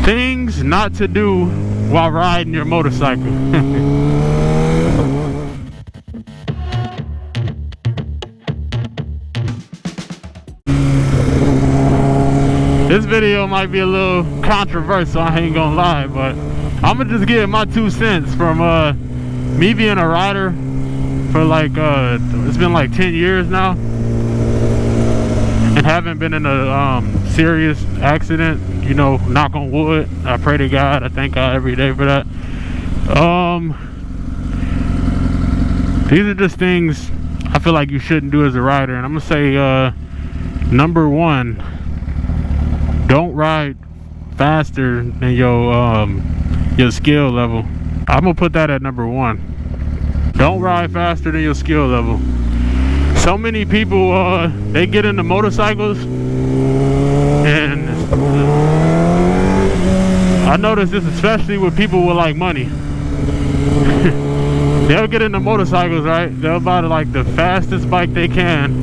Things not to do while riding your motorcycle. This video might be a little controversial, I ain't gonna lie, but I'm gonna just give my 2 cents from me being a rider for like it's been like 10 years now and haven't been in a serious accident, you know, knock on wood. I pray to God, I thank God every day for that. These are just things I feel like you shouldn't do as a rider, and I'm gonna say number 1, don't ride faster than your skill level. I'm gonna put that at number 1. Don't ride faster than your skill level. So many people they get into motorcycles, and I notice this especially with people with like money. They'll get into motorcycles, right? They'll buy like the fastest bike they can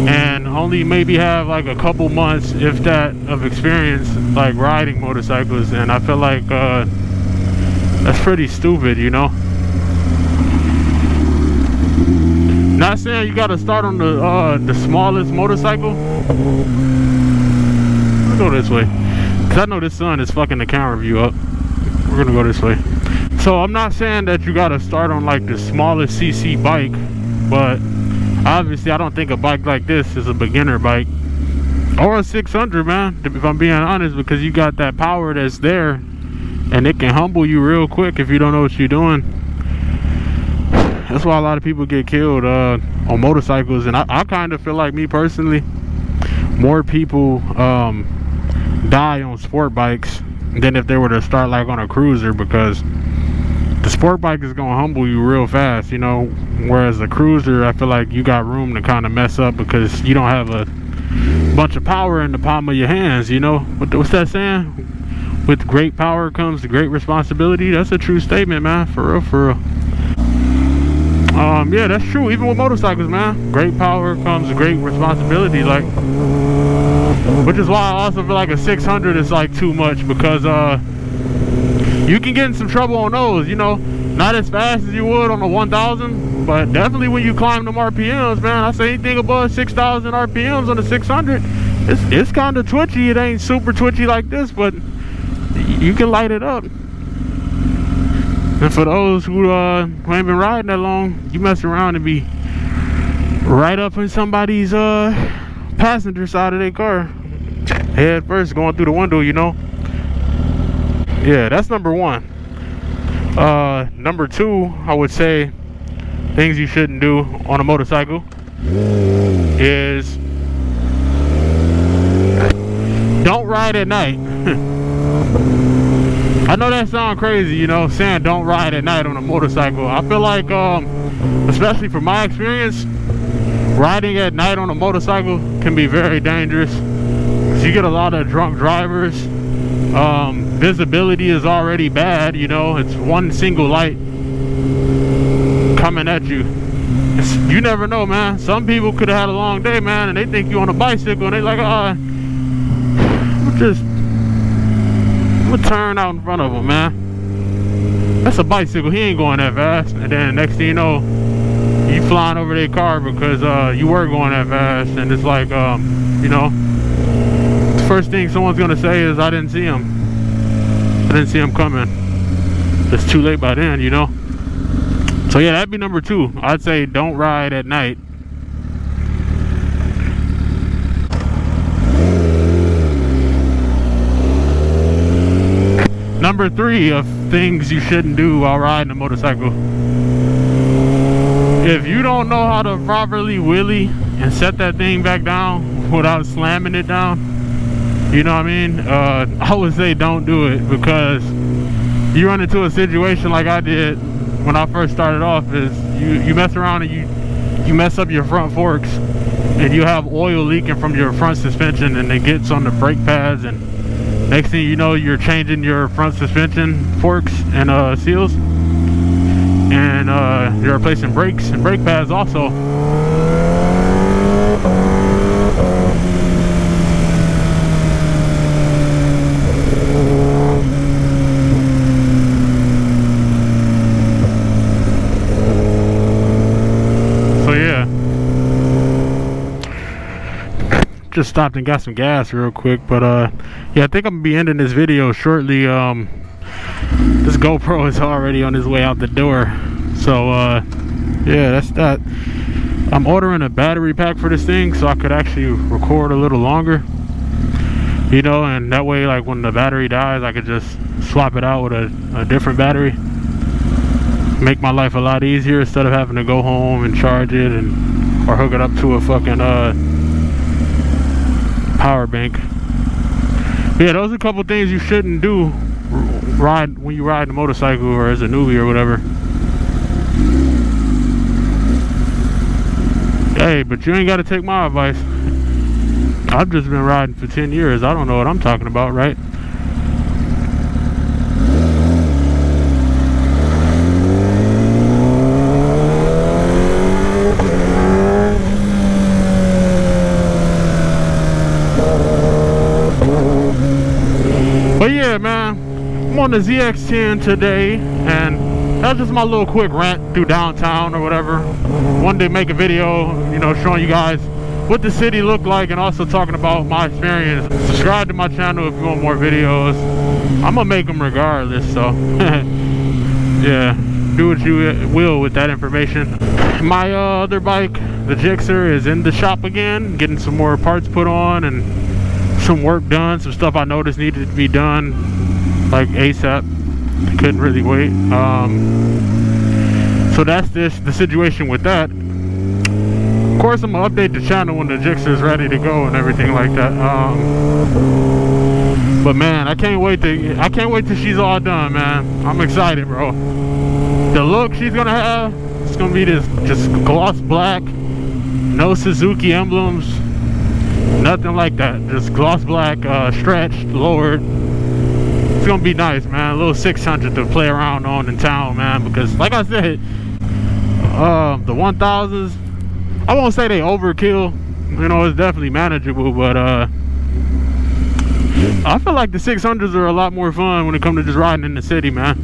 and only maybe have like a couple months, if that, of experience like riding motorcycles, and I feel like that's pretty stupid, you know. Not saying you gotta start on the smallest motorcycle. Let's go this way, cause I know this sun is fucking the camera view up. We're gonna go this way. So I'm not saying that you gotta start on like the smallest CC bike, but obviously I don't think a bike like this is a beginner bike, or a 600, man, if I'm being honest, because you got that power that's there and it can humble you real quick if you don't know what you're doing. That's why a lot of people get killed on motorcycles, and I kind of feel like, me personally, more people die on sport bikes than if they were to start like on a cruiser, because the sport bike is gonna humble you real fast, you know, whereas the cruiser, I feel like you got room to kind of mess up because you don't have a bunch of power in the palm of your hands, you know. What's that saying? With great power comes great responsibility. That's a true statement, man, for real, for real. Yeah, that's true, even with motorcycles, man. Great power comes great responsibility, like, which is why I also feel like a 600 is like too much, because you can get in some trouble on those, you know. Not as fast as you would on a 1000, but definitely when you climb them RPMs, man. I say anything above 6,000 RPMs on a 600, it's kind of twitchy. It ain't super twitchy like this, but you can light it up. And for those who ain't been riding that long, you mess around and be right up in somebody's passenger side of their car, head first, going through the window, you know. Yeah, that's number 1. Number 2, I would say, things you shouldn't do on a motorcycle is don't ride at night. I know that sounds crazy, you know, saying don't ride at night on a motorcycle. I feel like, especially from my experience, riding at night on a motorcycle can be very dangerous. You get a lot of drunk drivers. Visibility is already bad, you know. It's one single light coming at you. You never know, man. Some people could have had a long day, man, and they think you on a bicycle, and they like, I'm gonna turn out in front of him, man. That's a bicycle, he ain't going that fast. And then next thing you know, you flying over their car because you were going that fast. And it's like, you know, the first thing someone's gonna say is, I didn't see him. I didn't see him coming. It's too late by then, you know. So yeah, that'd be number 2. I'd say don't ride at night. Number 3 of things you shouldn't do while riding a motorcycle. If you don't know how to properly wheelie and set that thing back down without slamming it down, you know what I mean? I would say don't do it, because you run into a situation like I did when I first started off, is you mess around and you mess up your front forks, and you have oil leaking from your front suspension, and it gets on the brake pads, and next thing you know, you're changing your front suspension forks and seals, and you're replacing brakes and brake pads also. just stopped and got some gas real quick, but yeah, I think I'm gonna be ending this video shortly. This GoPro is already on its way out the door, so yeah, that's that. I'm ordering a battery pack for this thing so I could actually record a little longer, you know, and that way, like, when the battery dies, I could just swap it out with a different battery. Make my life a lot easier instead of having to go home and charge it or hook it up to a fucking power bank. Yeah, those are a couple things you shouldn't do when you ride a motorcycle or as a newbie or whatever. Hey, but you ain't got to take my advice. I've just been riding for 10 years. I don't know what I'm talking about, right? But yeah, man, I'm on the ZX10 today, and that's just my little quick rant through downtown or whatever. One day make a video, you know, showing you guys what the city looked like and also talking about my experience. Subscribe to my channel if you want more videos. I'm gonna make them regardless, so yeah, do what you will with that information. My other bike, the Gixxer, is in the shop again, getting some more parts put on and some work done, some stuff I noticed needed to be done like ASAP. Couldn't really wait. So that's the situation with that. Of course, I'm gonna update the channel when the Gixxer is ready to go and everything like that. But man, I can't wait till she's all done, man. I'm excited, bro. The look she's gonna have, it's gonna be this just gloss black, no Suzuki emblems, nothing like that. Just gloss black, stretched, lowered. It's gonna be nice, man. A little 600 to play around on in town, man. Because like I said, the 1000s, I won't say they overkill. You know, it's definitely manageable, but I feel like the 600s are a lot more fun when it comes to just riding in the city, man.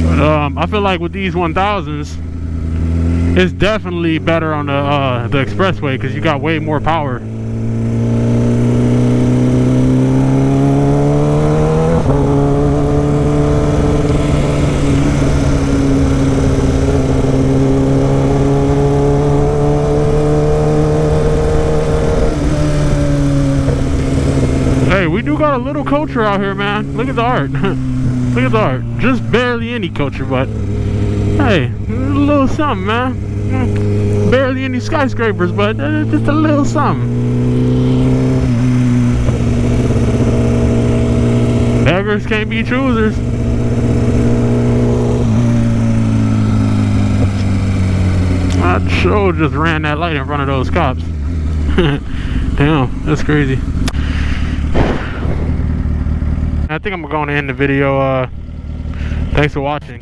But I feel like with these 1000s, it's definitely better on the expressway because you got way more power. We do got a little culture out here, man. Look at the art. Look at the art. Just barely any culture, but hey, a little something, man. Barely any skyscrapers, but just a little something. Beggars can't be choosers. I sure just ran that light in front of those cops. Damn, that's crazy. I think I'm going to end the video. Thanks for watching.